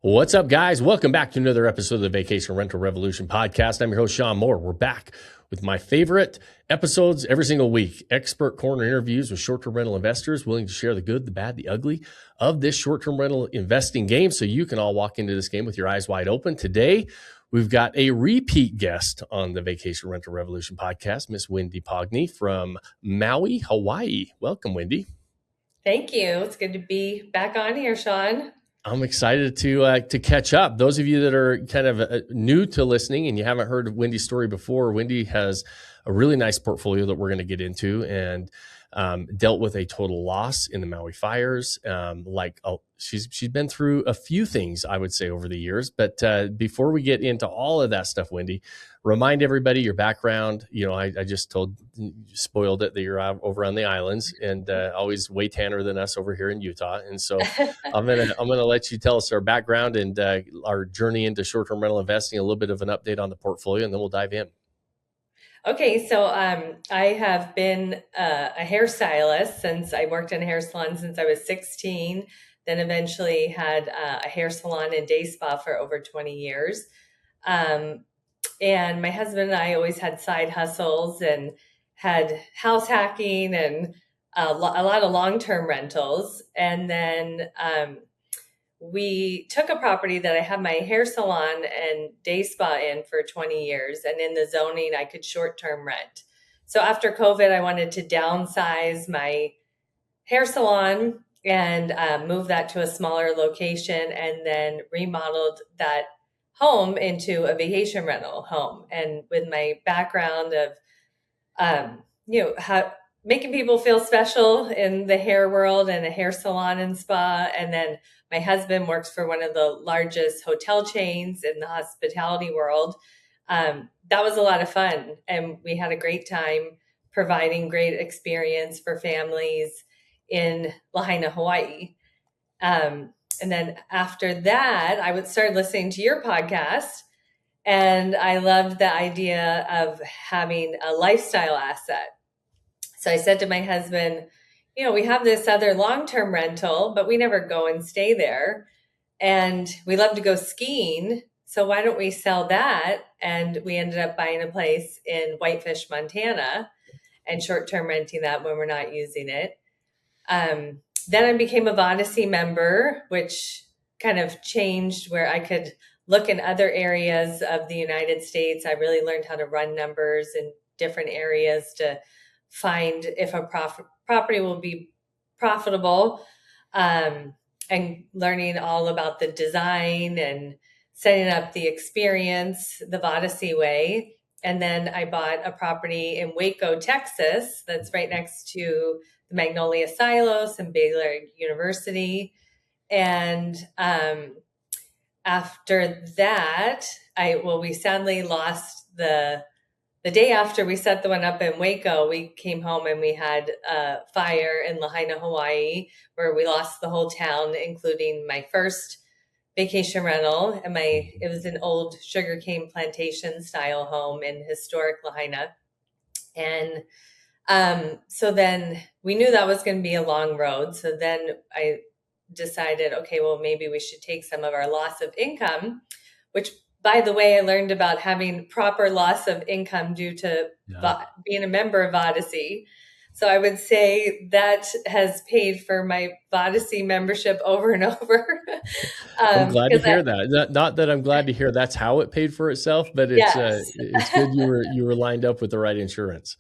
What's up, guys? Welcome back to another episode of the Vacation Rental Revolution podcast. I'm your host, Sean Moore. We're back with my favorite episodes every single week. Expert corner interviews with short-term rental investors willing to share the good, the bad, the ugly of this short-term rental investing game so you can all walk into this game with your eyes wide open. Today, we've got a repeat guest on the Vacation Rental Revolution podcast, Miss Wendy Pogney from Maui, Hawaii. Welcome, Wendy. Thank you. It's good to be back on here, Sean. I'm excited to catch up. Those of you that are kind of new to listening and you haven't heard of Wendy's story before, Wendy has a really nice portfolio that we're going to get into and dealt with a total loss in the Maui fires. She's been through a few things, I would say, over the years. But before we get into all of that stuff, Wendy, remind everybody your background. You know, I just spoiled it that you're over on the islands and always way tanner than us over here in Utah. And so I'm gonna let you tell us our background and our journey into short-term rental investing, a little bit of an update on the portfolio, and then we'll dive in. Okay, so I have been a hairstylist since I worked in a hair salon since I was 16, then eventually had a hair salon and day spa for over 20 years. And my husband and I always had side hustles and had house hacking and a lot of long-term rentals. And then we took a property that I had my hair salon and day spa in for 20 years. And in the zoning, I could short-term rent. So after COVID, I wanted to downsize my hair salon and move that to a smaller location, and then remodeled that home into a vacation rental home. And with my background of, making people feel special in the hair world and a hair salon and spa. And then my husband works for one of the largest hotel chains in the hospitality world. That was a lot of fun. And we had a great time providing great experience for families in Lahaina, Hawaii. And then after that, I would start listening to your podcast. And I loved the idea of having a lifestyle asset. So I said to my husband, we have this other long-term rental, but we never go and stay there. And we love to go skiing. So why don't we sell that? And we ended up buying a place in Whitefish, Montana, and short-term renting that when we're not using it. Then I became a Vodyssey member, which kind of changed where I could look in other areas of the United States. I really learned how to run numbers in different areas to find if a property will be profitable, and learning all about the design and setting up the experience the Vodyssey way. And then I bought a property in Waco, Texas, that's right next to the Magnolia Silos and Baylor University. And after that, we sadly lost the day after we set the one up in Waco. We came home and we had a fire in Lahaina, Hawaii, where we lost the whole town, including my first vacation rental. And it was an old sugarcane plantation style home in historic Lahaina. And so then we knew that was going to be a long road. So then I decided, okay, well, maybe we should take some of our loss of income, which, by the way, I learned about having proper loss of income due to being a member of Vodyssey. So I would say that has paid for my Vodyssey membership over and over. I'm glad to hear that. Not that I'm glad to hear that's how it paid for itself, but it's good you were lined up with the right insurance.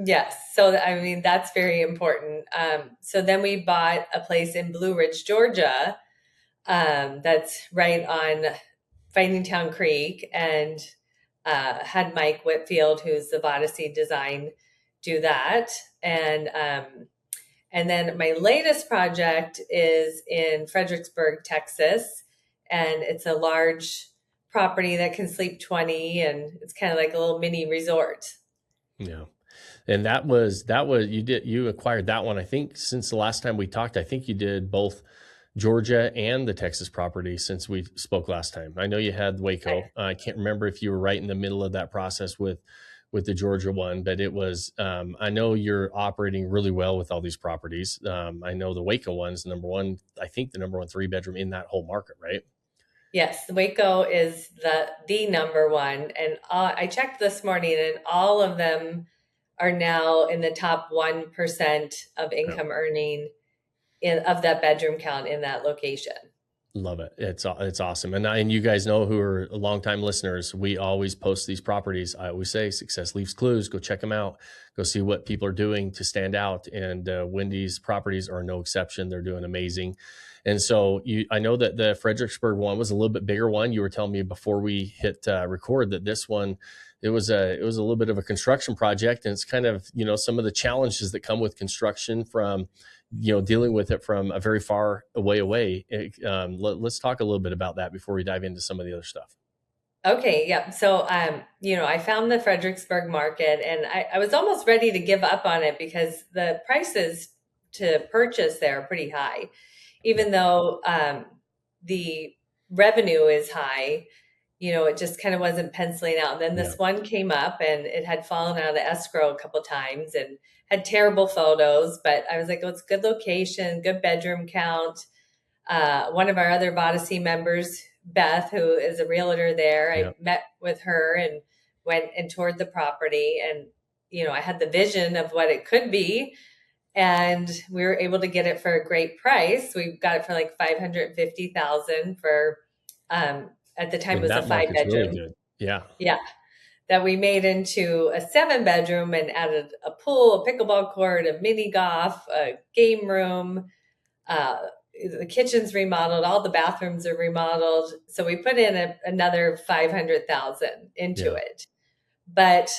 Yes. So, that's very important. So then we bought a place in Blue Ridge, Georgia, that's right on Fighting Town Creek, and had Mike Whitfield, who's the Vodyssey design, do that. And then my latest project is in Fredericksburg, Texas, and it's a large property that can sleep 20, and it's kind of like a little mini resort. Yeah. And that was you acquired that one. I think since the last time we talked, I think you did both Georgia and the Texas property since we spoke last time. I know you had Waco. I can't remember if you were right in the middle of that process with the Georgia one, but it was, I know you're operating really well with all these properties. I know the Waco one's I think the number one 3-bedroom in that whole market, right? Yes, Waco is the number one, and I checked this morning, and all of them are now in the top 1% of Yeah. income earning of that bedroom count in that location. Love it. It's awesome. And you guys know, who are longtime listeners, we always post these properties. I always say success leaves clues. Go check them out. Go see what people are doing to stand out. And Wendy's properties are no exception. They're doing amazing. And so I know that the Fredericksburg one was a little bit bigger one. You were telling me before we hit record that this one, it was a little bit of a construction project, and it's kind of, some of the challenges that come with construction from, dealing with it from a very far away. Let's talk a little bit about that before we dive into some of the other stuff. Okay, yeah. So, I found the Fredericksburg market, and I was almost ready to give up on it because the prices to purchase there are pretty high, Yeah. even though the revenue is high. It just kind of wasn't penciling out. And then Yeah. this one came up, and it had fallen out of escrow a couple times and had terrible photos. But I was like, oh, it's a good location, good bedroom count. One of our other Vodyssey members, Beth, who is a realtor there, Yeah. I met with her and went and toured the property. And, I had the vision of what it could be. And we were able to get it for a great price. We got it for like 550,000 for, at the time it And was a that five market's really bedroom. good. Yeah. Yeah. That we made into a 7 bedroom and added a pool, a pickleball court, a mini golf, a game room, uh, the kitchen's remodeled, all the bathrooms are remodeled. So we put in another 500,000 into Yeah. it. But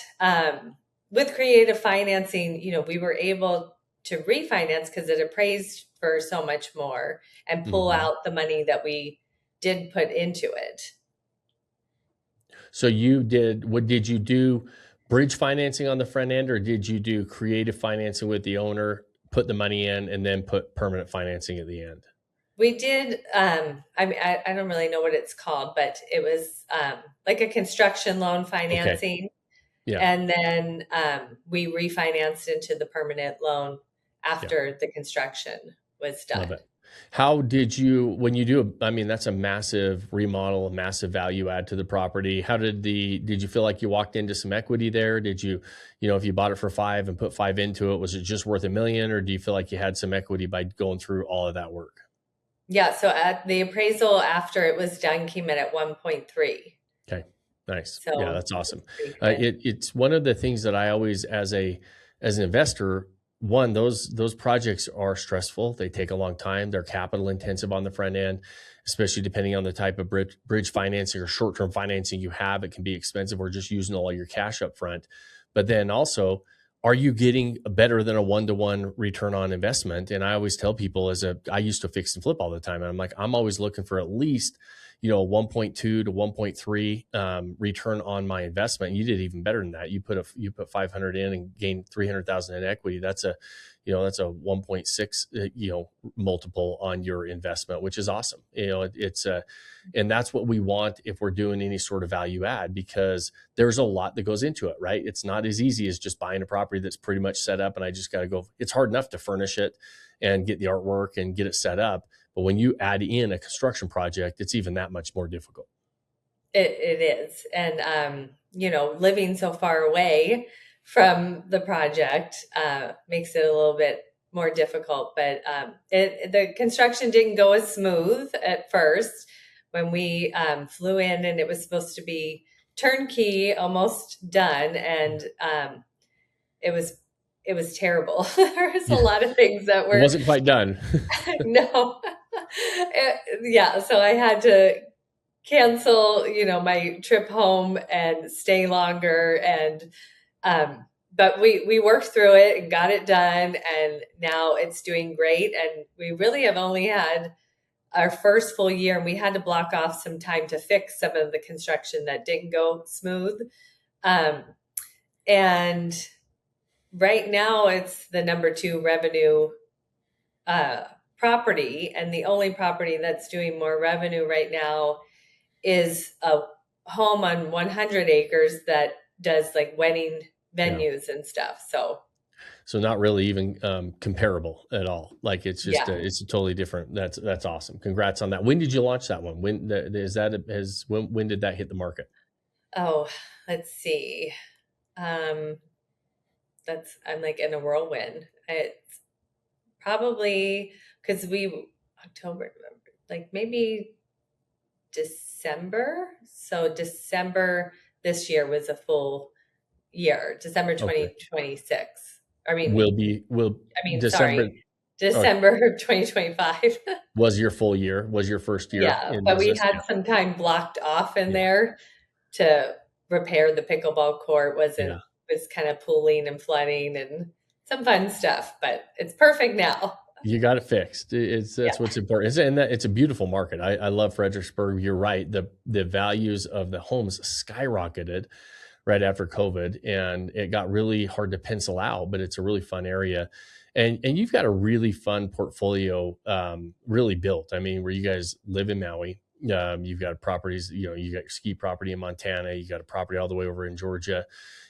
with creative financing, we were able to refinance because it appraised for so much more and pull Hmm. out the money that we did put into it. So what did you do? Bridge financing on the front end, or did you do creative financing with the owner, put the money in, and then put permanent financing at the end? We did, I mean, I don't really know what it's called, but it was like a construction loan Okay. financing. Yeah. And then we refinanced into the permanent loan Yeah. after the construction was Love done. it. When you I mean, that's a massive remodel, a massive value add to the property. Did you feel like you walked into some equity there? Did you, if you bought it for 5 and put 5 into it, was it just worth $1 million, or do you feel like you had some equity by going through all of that work? Yeah. So at the appraisal after it was done came in at 1.3. Okay, nice. Yeah, So that's it awesome. was pretty good. It's one of the things that I always, as an investor, one, those projects are stressful. They take a long time. They're capital intensive on the front end, especially depending on the type of bridge financing or short term financing you have. It can be expensive, or just using all your cash up front. But then also, are you getting better than a 1-to-1 return on investment? And I always tell people, I used to fix and flip all the time, and I'm like, I'm always looking for at least, a 1.2 to 1.3 return on my investment. You did even better than that. You put 500 in and gained 300,000 in equity. That's a 1.6 multiple on your investment, which is awesome. And that's what we want if we're doing any sort of value add, because there's a lot that goes into it, right? It's not as easy as just buying a property that's pretty much set up and I just got to go. It's hard enough to furnish it and get the artwork and get it set up. But when you add in a construction project, it's even that much more difficult. It is. And, living so far away from the project makes it a little bit more difficult. But the construction didn't go as smooth at first when we flew in, and it was supposed to be turnkey, almost done. And it was it was terrible. There was a Yeah, lot of things that it were wasn't quite done. no. Yeah, so I had to cancel, my trip home and stay longer. And but we worked through it and got it done, and now it's doing great. And we really have only had our first full year, and we had to block off some time to fix some of the construction that didn't go smooth. Um, and right now it's the number 2 revenue uh, property, and the only property that's doing more revenue right now is a home on 100 acres that does like wedding Yeah. venues and stuff. So So not really even comparable at all. Like it's just Yeah. it's a totally different. That's awesome. Congrats on that. When did you launch that one? When is that has when did that hit the market? Oh, let's see. Um, I'm like in a whirlwind. It's probably because we October, November, like maybe December. So December this year was a full year, December Okay. 2026. I mean, Will December? sorry, Oh, December of 2025. was your full year? Was your first year Yeah, in but we business? had Yeah. some time blocked off in Yeah. there to repair the pickleball court. Yeah. Was kind of pooling and flooding and some fun stuff, but it's perfect now. You got it fixed. That's Yeah. what's important. And that it's a beautiful market. I love Fredericksburg. You're right. The values of the homes skyrocketed right after COVID, and it got really hard to pencil out. But it's a really fun area, and you've got a really fun portfolio, really built. I mean, where you guys live in Maui. You've got properties. You know, you got your ski property in Montana. You got a property all the way over in Georgia,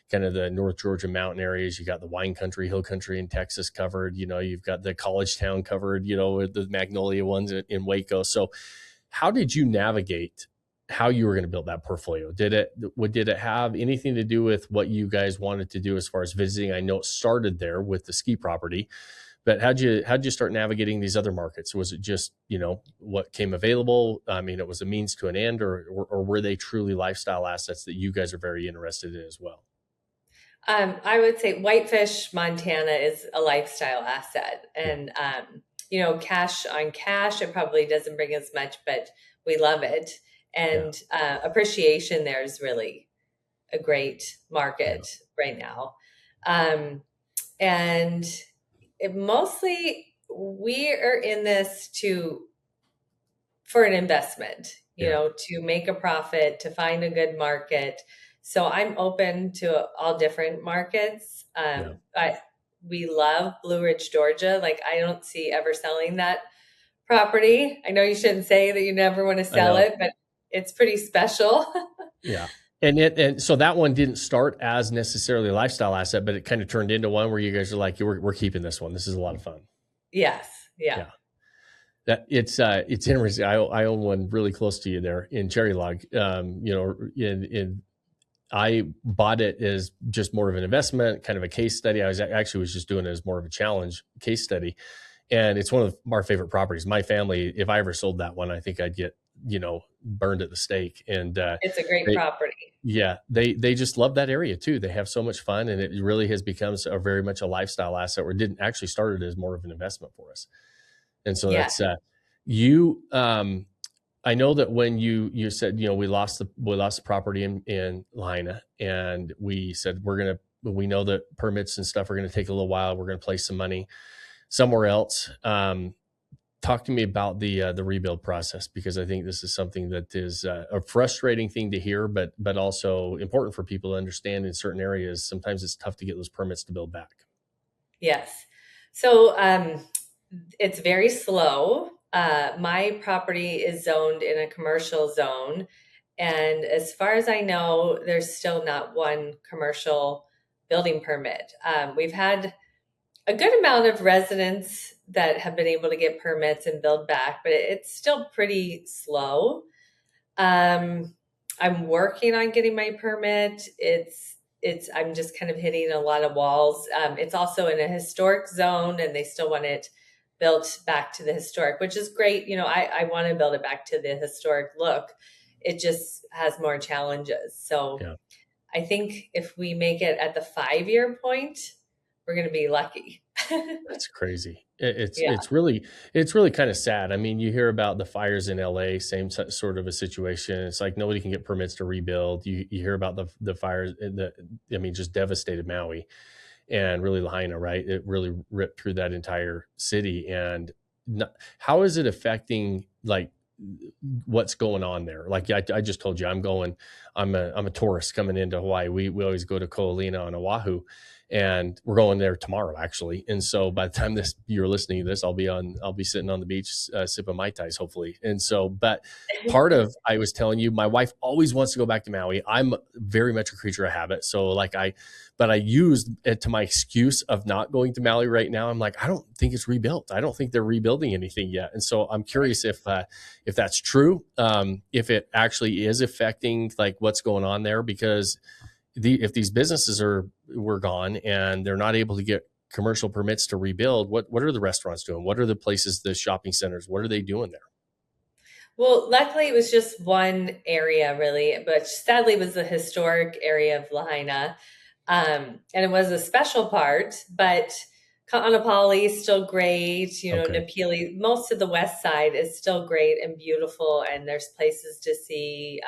kind of the North Georgia mountain areas. You got the wine country, hill country in Texas covered. You know, you've got the college town covered, you know, with the Magnolia ones in Waco. So how did you navigate how you were going to build that portfolio? Did it have anything to do with what you guys wanted to do as far as visiting? I know it started there with the ski property, but how'd you start navigating these other markets? Was it just, you know, what came available? I mean, it was a means to an end, or were they truly lifestyle assets that you guys are very interested in as well? I would say Whitefish, Montana is a lifestyle asset. Yeah. And, cash on cash, it probably doesn't bring as much, but we love it. Yeah. And appreciation there is really a great Yeah. market right now. Um, and mostly we are in this for an investment, Yeah. to make a profit, to find a good market. So I'm open to all different markets. Yeah. We love Blue Ridge, Georgia. Like I don't see ever selling that property. I know you shouldn't say that you never want to I sell know. it, but it's pretty special. Yeah. And so that one didn't start as necessarily a lifestyle asset, but it kind of turned into one where you guys are like, we're keeping this one. This is a lot of fun. Yes. Yeah. Yeah. That it's interesting. I own one really close to you there in Cherry Log. You know, in I bought it as just more of an investment, kind of a case study. I was just doing it as more of a challenge case study. And it's one of our favorite properties. My family, if I ever sold that one, I think I'd get, you know, burned at the stake. And It's a great they, property. yeah, they just love that area too. They have so much fun, and it really has become a very much a lifestyle asset. Where it didn't actually started as more of an investment for us. And so Yeah. that's you. I know that when you said, you know, we lost the property in Lahaina, and we said we know that permits and stuff are gonna take a little while. We're gonna place some money somewhere else. Talk to me about the rebuild process, because I think this is something that is a frustrating thing to hear, but also important for people to understand. In certain areas, sometimes it's tough to get those permits to build back. Yes. So it's very slow. My property is zoned in a commercial zone. And as far as I know, there's still not one commercial building permit. We've had a good amount of residents that have been able to get permits and build back, but it's still pretty slow. I'm working on getting my permit. I'm just kind of hitting a lot of walls. It's also in a historic zone, and they still want it built back to the historic, which is great. I want to build it back to the historic look. It just has more challenges. So Yeah. I think if we make it at the 5-year point, we're going to be lucky. That's crazy. Yeah. It's really kind of sad. I mean, you hear about the fires in LA, same sort of a situation. It's like nobody can get permits to rebuild. You hear about the fires just devastated Maui and really Lahaina, right? It really ripped through that entire city. And how is it affecting like what's going on there? Like I just told you, I'm a tourist coming into Hawaii. We always go to Ko'olina on Oahu. and we're going there tomorrow actually. And so by the time you're listening to this, I'll be sitting on the beach sipping Mai Tais hopefully. And so, but part of, I was telling you, my wife always wants to go back to Maui. I'm very much a creature of habit. So but I used it to my excuse of not going to Maui right now. I'm like, I don't think it's rebuilt. I don't think they're rebuilding anything yet. And so I'm curious if that's true, if it actually is affecting like what's going on there, because if these businesses were gone and they're not able to get commercial permits to rebuild, what are the restaurants doing? What are the places, the shopping centers, what are they doing there? Well, luckily it was just one area really, but sadly it was the historic area of Lahaina. And it was a special part, but Ka'anapali is still great. Okay. Napili, most of the west side is still great and beautiful, and there's places to see.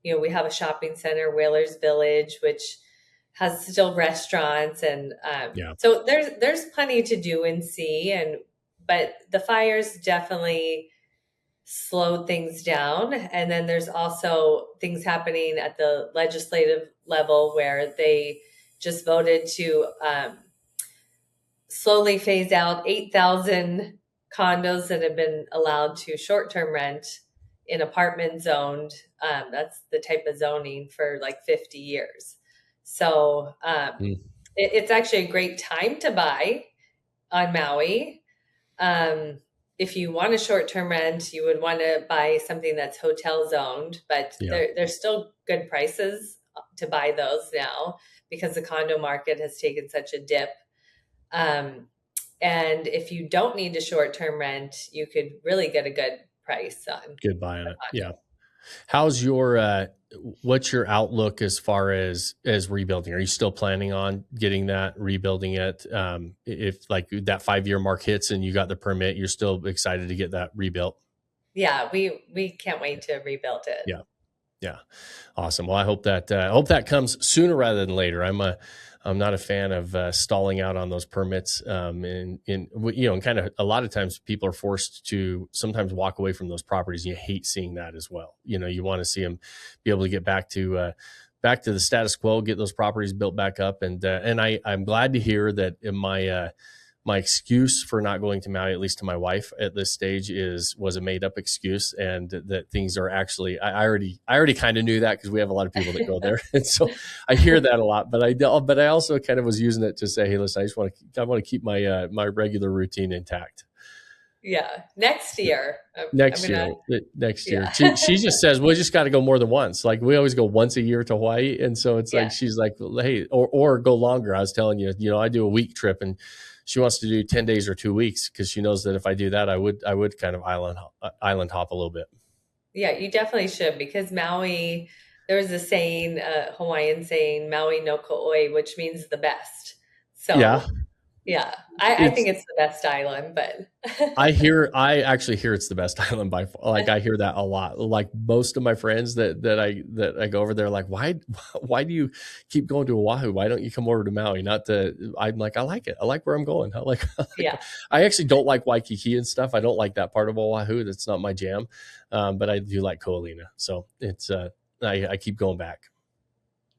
We have a shopping center, Whalers Village, which has still restaurants, and Yeah. so there's plenty to do and see. But the fires definitely slowed things down. And then there's also things happening at the legislative level where they just voted to slowly phase out 8,000 condos that have been allowed to short-term rent in apartment zoned. That's the type of zoning for like 50 years. So it's actually a great time to buy on Maui. If you want a short-term rent, you would want to buy something that's hotel zoned, but Yeah. there's still good prices to buy those now because the condo market has taken such a dip. And if you don't need a short-term rent, you could really get a good price on Good buy on it. Yeah. How's what's your outlook as far as rebuilding? Are you still planning on getting that, rebuilding it? If like that 5-year mark hits and you got the permit, you're still excited to get that rebuilt? Yeah, we can't wait to rebuild it. Yeah. Yeah. Awesome. Well, I hope that comes sooner rather than later. I'm not a fan of stalling out on those permits. And kind of a lot of times people are forced to sometimes walk away from those properties. And you hate seeing that as well. You want to see them be able to get back to the status quo, get those properties built back up. And I'm glad to hear that in my excuse for not going to Maui, at least to my wife at this stage, was a made up excuse, and that things are actually, I already kind of knew that because we have a lot of people that go there. And so I hear that a lot, but I also kind of was using it to say, hey, listen, I want to keep my regular routine intact. Yeah. Next year. Next year. She just says, we just got to go more than once. Like we always go once a year to Hawaii. And so it's like, she's like, hey, or go longer. I was telling you, I do a week trip and she wants to do 10 days or 2 weeks because she knows that if I do that, I would kind of island hop a little bit. Yeah, you definitely should, because Maui, there was a saying, Hawaiian saying, Maui no ko'oi, which means the best. So yeah, I think it's the best island, but I actually hear it's the best island by far. Like I hear that a lot. Like most of my friends that I go over there, like, why do you keep going to Oahu? Why don't you come over to Maui? I'm like, I like it. I like where I'm going. yeah. I actually don't like Waikiki and stuff. I don't like that part of Oahu. That's not my jam. But I do like Ko'olina. So it's, I keep going back.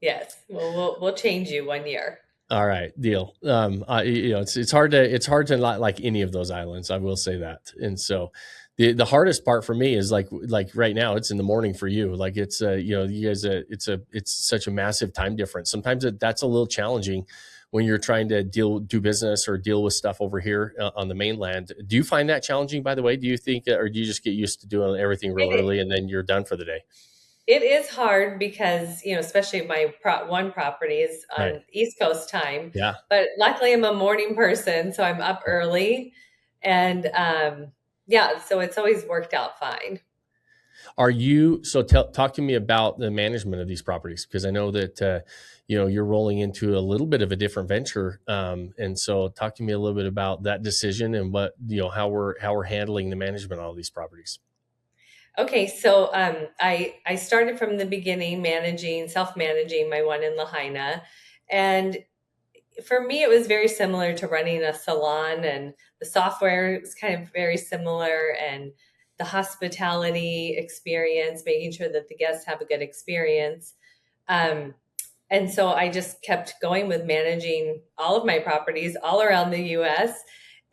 Yes. Well, we'll change you one year. All right, deal. It's hard to not like any of those islands. I will say that. And so the hardest part for me is like right now it's in the morning for you. Like it's you guys it's such a massive time difference. Sometimes that's a little challenging when you're trying to do business or deal with stuff over here on the mainland. Do you find that challenging, by the way? Do you think, or do you just get used to doing everything real early and then you're done for the day? It is hard because, especially my one property is on East Coast time. Yeah. But luckily I'm a morning person, so I'm up early. And so it's always worked out fine. Talk to me about the management of these properties, because I know that, you're rolling into a little bit of a different venture. And so talk to me a little bit about that decision and what, how we're handling the management of all these properties. Okay, so I started from the beginning self-managing my one in Lahaina. And for me, it was very similar to running a salon, and the software is kind of very similar, and the hospitality experience, making sure that the guests have a good experience. And so I just kept going with managing all of my properties all around the US.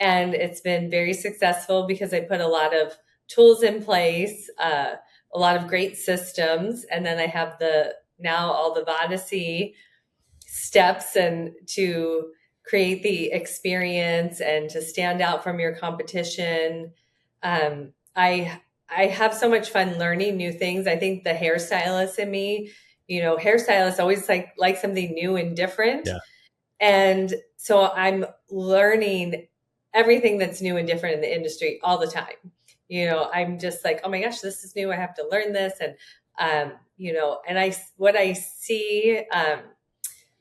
And it's been very successful because I put a lot of tools in place, a lot of great systems. And then I have now all the Vodyssey steps and to create the experience and to stand out from your competition. Um, I I have so much fun learning new things. I think the hairstylist in me, hairstylists always like something new and different. Yeah. And so I'm learning everything that's new and different in the industry all the time. I'm just like, oh my gosh, this is new. I have to learn this. And, what I see,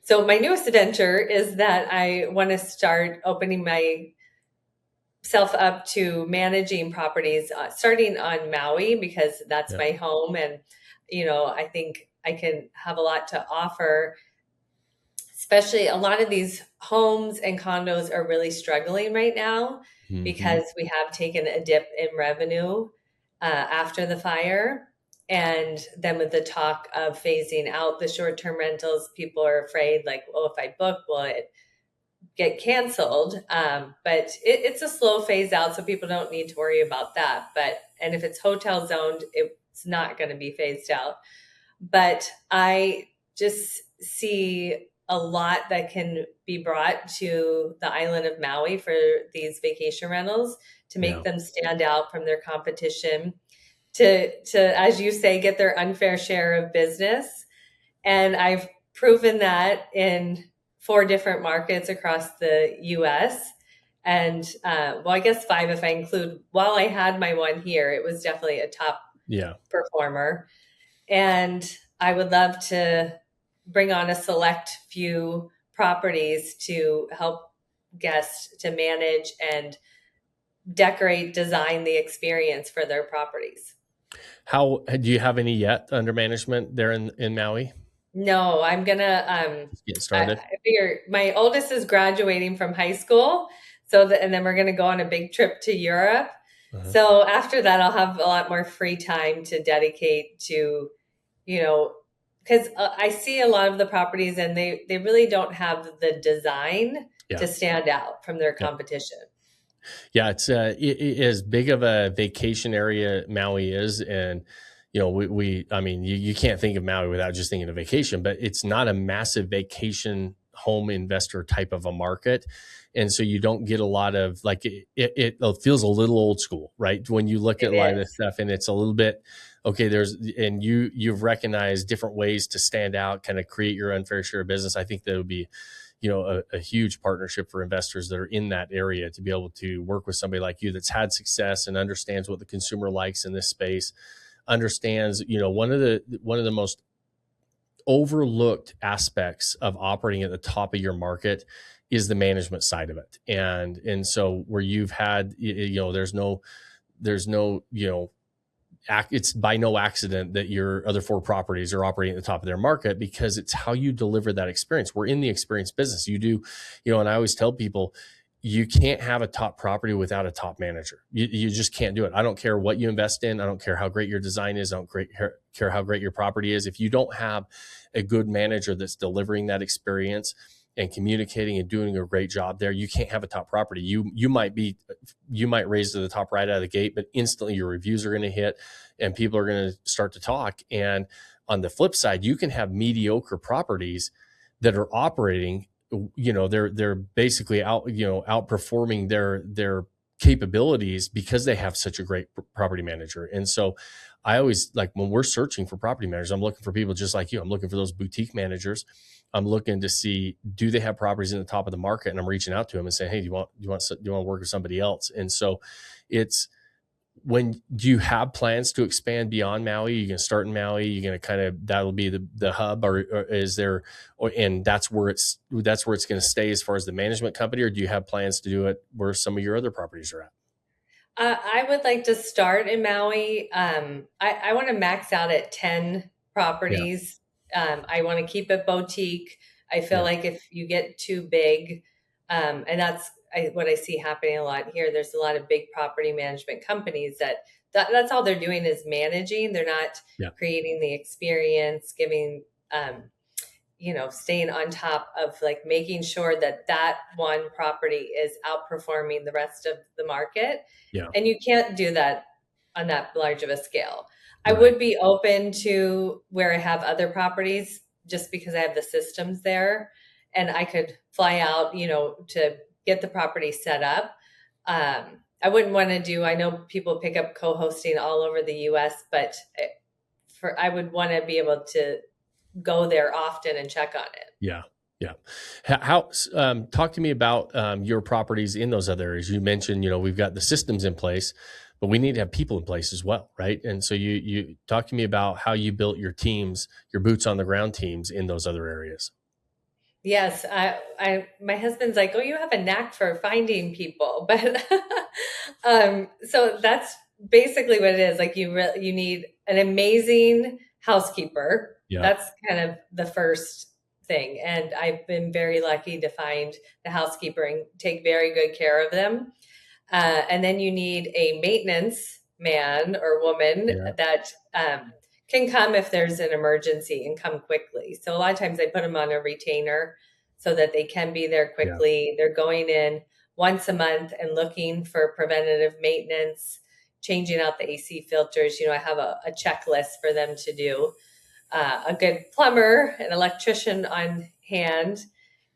so my newest adventure is that I want to start opening myself up to managing properties, starting on Maui because that's Yeah. my home, and I think I can have a lot to offer. Especially a lot of these homes and condos are really struggling right now Hmm. because we have taken a dip in revenue after the fire. And then with the talk of phasing out the short term rentals, people are afraid, like, well, if I book, will it get canceled? But it's a slow phase out, so people don't need to worry about that. And if it's hotel zoned, it's not going to be phased out. But I just see a lot that can be brought to the island of Maui for these vacation rentals to Yeah. make them stand out from their competition, to as you say, get their unfair share of business. And I've proven that in 4 different markets across the US. And well, I guess 5 if I include, while I had my one here, it was definitely a top Yeah. performer. And I would love to bring on a select few properties to help guests to manage and decorate, design the experience for their properties. How do you have any yet under management there in Maui? No, I'm gonna. Just getting I started. figure my oldest is graduating from high school, and then we're gonna go on a big trip to Europe. Uh-huh. So after that, I'll have a lot more free time to dedicate to, you know, because I see a lot of the properties and they really don't have the design Yeah. to stand out from their Yeah. competition. Yeah, it's as big of a vacation area Maui is, and I mean, you can't think of Maui without just thinking of vacation, but it's not a massive vacation home investor type of a market, and so you don't get a lot of like it feels a little old school, right? When you look at It a lot of this is. stuff, and it's a little bit okay. You've recognized different ways to stand out, kind of create your unfair share of business. I think that would be a huge partnership for investors that are in that area to be able to work with somebody like you that's had success and understands what the consumer likes in this space, understands one of the most overlooked aspects of operating at the top of your market is the management side of it. And so where you've had there's no it's by no accident that your other 4 properties are operating at the top of their market, because it's how you deliver that experience. We're in the experience business. You do, and I always tell people, you can't have a top property without a top manager. You just can't do it. I don't care what you invest in. I don't care how great your design is. I don't care how great your property is. If you don't have a good manager that's delivering that experience and communicating and doing a great job there, you can't have a top property. You might raise to the top right out of the gate, but instantly your reviews are going to hit and people are going to start to talk. And on the flip side, you can have mediocre properties that are operating, they're basically outperforming their capabilities because they have such a great property manager. And so I always, like, when we're searching for property managers, I'm looking for people just like you. I'm looking for those boutique managers. I'm looking to see, do they have properties in the top of the market? And I'm reaching out to them and saying, hey, do you want to work with somebody else? And so it's, do you have plans to expand beyond Maui? You can start in Maui. You're going to that'll be the hub, or is there, and that's where it's going to stay as far as the management company, or do you have plans to do it where some of your other properties are at? I would like to start in Maui. I want to max out at 10 Yeah. properties. I want to keep it boutique. I feel Yeah. like if you get too big, and what I see happening a lot here, there's a lot of big property management companies that's all they're doing is managing. They're not Yeah. creating the experience, giving staying on top of like making sure that that one property is outperforming the rest of the market. Yeah. And you can't do that on that large of a scale. I Right. would be open to where I have other properties just because I have the systems there and I could fly out, to get the property set up. I wouldn't want to I know people pick up co-hosting all over the US, but I would want to be able to go there often and check on it. Yeah. Yeah. Talk to me about your properties in those other areas. You mentioned, we've got the systems in place, but we need to have people in place as well, right? And so you talk to me about how you built your teams, your boots on the ground teams in those other areas. Yes, my husband's like, "Oh, you have a knack for finding people," but so that's basically what it is. Like you need an amazing housekeeper. Yeah. That's kind of the first thing, and I've been very lucky to find the housekeeper and take very good care of them. And then you need a maintenance man or woman Yeah. that can come if there's an emergency and come quickly. So a lot of times I put them on a retainer so that they can be there Yeah. quickly. They're going in once a month and looking for preventative maintenance, changing out the AC filters. I have a checklist for them to do. A good plumber, an electrician on hand.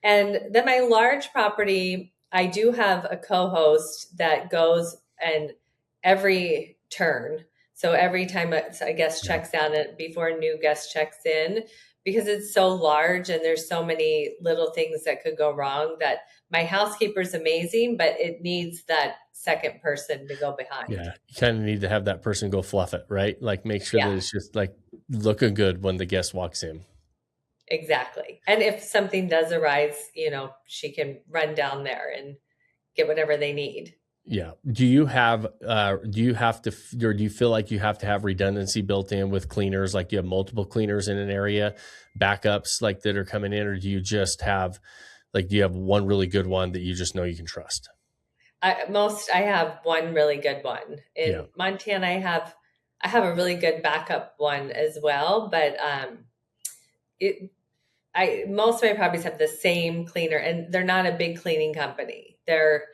And then my large property, I do have a co-host that goes and every turn. So every time a guest Yeah. checks out and before a new guest checks in, because it's so large and there's so many little things that could go wrong, that my housekeeper's amazing, but it needs that second person to go behind. Yeah. You kind of need to have that person go fluff it, right? Like make sure that Yeah, it's just like looking good when the guest walks in. exactly. And if something does arise, she can run down there and get whatever they need. Yeah. Or do you feel like you have to have redundancy built in with cleaners? Like you have multiple cleaners in an area, backups like that are coming in, or do you just have do you have one really good one that you just know you can trust? I have one really good one. Yeah. In Montana, I have a really good backup one as well, but it I most of my properties have the same cleaner, and they're not a big cleaning company. They're,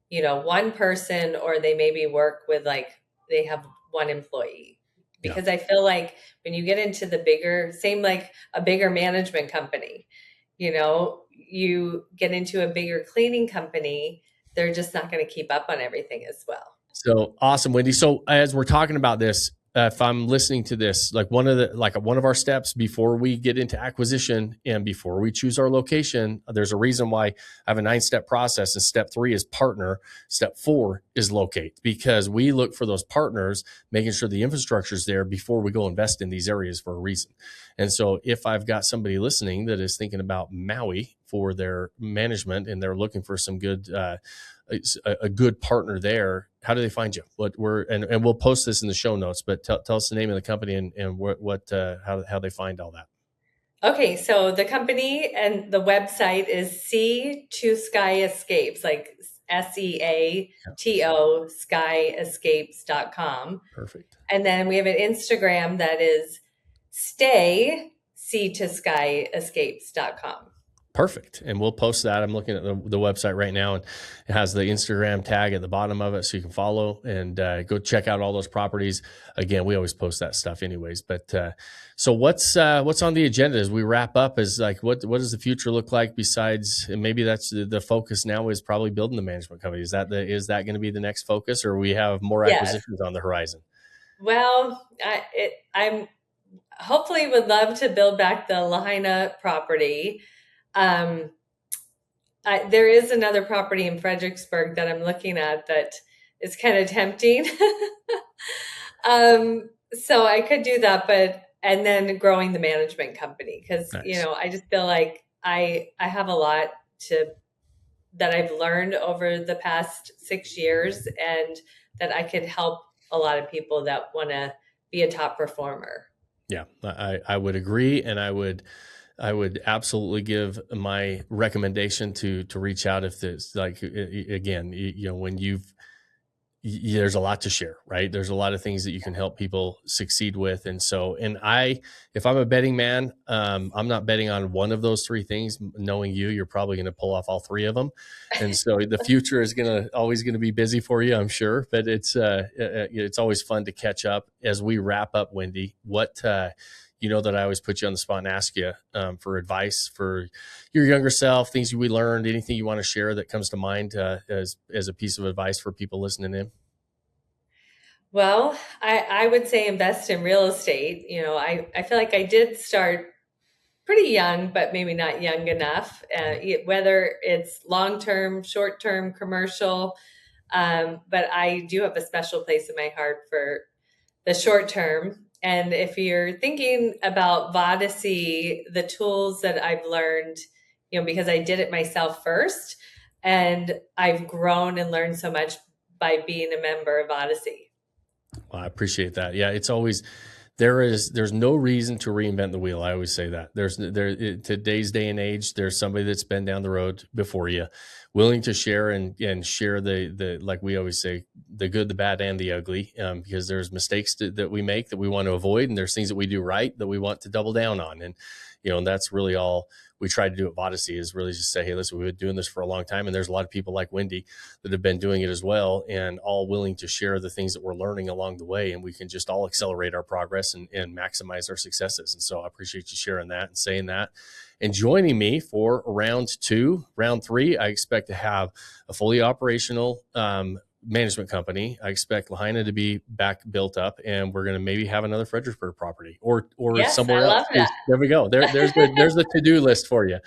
one person, or they maybe work with they have one employee. Yeah. Because I feel like when you get into the bigger, same like a bigger management company, you get into a bigger cleaning company, they're just not going to keep up on everything as well. So awesome, Wendy. So as we're talking about this, if I'm listening to this, like one of our steps before we get into acquisition and before we choose our location, there's a reason why I have a 9-step process. And step 3 is partner. Step 4 is locate, because we look for those partners, making sure the infrastructure is there before we go invest in these areas for a reason. And so if I've got somebody listening that is thinking about Maui for their management and they're looking for some good, a good partner there, how do they find you? And we'll post this in the show notes, but tell us the name of the company and how they find all that. Okay, so the company and the website is Sea to Sky Escapes, like SEATO skyescapes.com. Perfect. And then we have an Instagram that is stay sea to skyescapes.com. Perfect. And we'll post that. I'm looking at the website right now, and it has the Instagram tag at the bottom of it, so you can follow and go check out all those properties. Again, we always post that stuff anyways. But so what's on the agenda as we wrap up? Is like what does the future look like besides? And maybe that's the focus now is probably building the management company. Is that going to be the next focus, or we have more Yes. acquisitions on the horizon? Well, I'm hopefully would love to build back the Lahaina property. There is another property in Fredericksburg that I'm looking at that is kind of tempting. So I could do that, and then growing the management company, because, Nice. I just feel like I have a lot that I've learned over the past 6 years, and that I could help a lot of people that want to be a top performer. Yeah, I would agree, and I would absolutely give my recommendation to reach out if there's again, when there's a lot to share, right? There's a lot of things that you can help people succeed with. And so, if I'm a betting man, I'm not betting on one of those three things. Knowing you're probably going to pull off all three of them. And so the future is always going to be busy for you, I'm sure, but it's always fun to catch up as we wrap up. Wendy, what, that I always put you on the spot and ask you for advice for your younger self, things we learned, anything you want to share that comes to mind as a piece of advice for people listening in. Well, I would say invest in real estate. I feel like I did start pretty young, but maybe not young enough, whether it's long-term, short-term, commercial. But I do have a special place in my heart for the short term. And if you're thinking about Vodyssey, the tools that I've learned, because I did it myself first, and I've grown and learned so much by being a member of Vodyssey. Well, I appreciate that. Yeah, it's always there's no reason to reinvent the wheel. I always say that. Today's day and age, there's somebody that's been down the road before you, willing to share and share the like we always say, the good, the bad, and the ugly, because there's mistakes that we make that we want to avoid, and there's things that we do right that we want to double down on. And and that's really all we try to do at Vodyssey, is really just say, hey, listen, we've been doing this for a long time, and there's a lot of people like Wendy that have been doing it as well, and all willing to share the things that we're learning along the way, and we can just all accelerate our progress and maximize our successes. And so I appreciate you sharing that and saying that. And joining me for round 3, I expect to have a fully operational management company. I expect Lahaina to be back built up, and we're going to maybe have another Fredericksburg property or yes, somewhere I else. love that. There we go. There's the to-do list for you.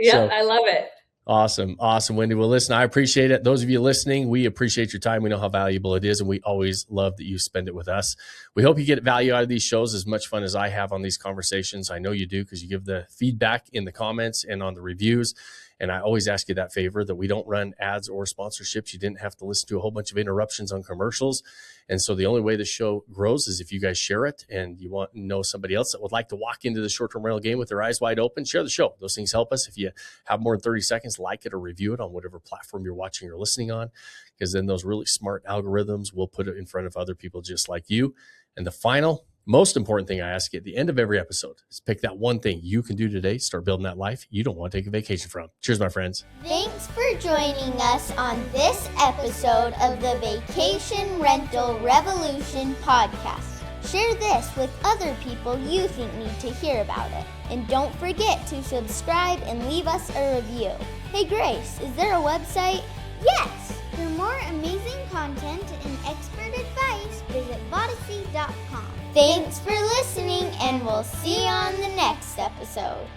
Yeah, so, I love it. Awesome, Wendy. Well, listen, I appreciate it. Those of you listening, we appreciate your time. We know how valuable it is, and we always love that you spend it with us. We hope you get value out of these shows, as much fun as I have on these conversations. I know you do, because you give the feedback in the comments and on the reviews. And I always ask you that favor, that we don't run ads or sponsorships. You didn't have to listen to a whole bunch of interruptions on commercials. And so the only way the show grows is if you guys share it, and you want to know somebody else that would like to walk into the short-term rental game with their eyes wide open, share the show. Those things help us. If you have more than 30 seconds, like it or review it on whatever platform you're watching or listening on, because then those really smart algorithms will put it in front of other people just like you. And the final, most important thing I ask you at the end of every episode is pick that one thing you can do today, start building that life you don't want to take a vacation from. Cheers, my friends. Thanks for joining us on this episode of the Vacation Rental Revolution podcast. Share this with other people you think need to hear about it. And don't forget to subscribe and leave us a review. Hey Grace, is there a website? Yes! For more amazing content and expert advice, visit Vodyssey.com. Thanks for listening, and we'll see you on the next episode.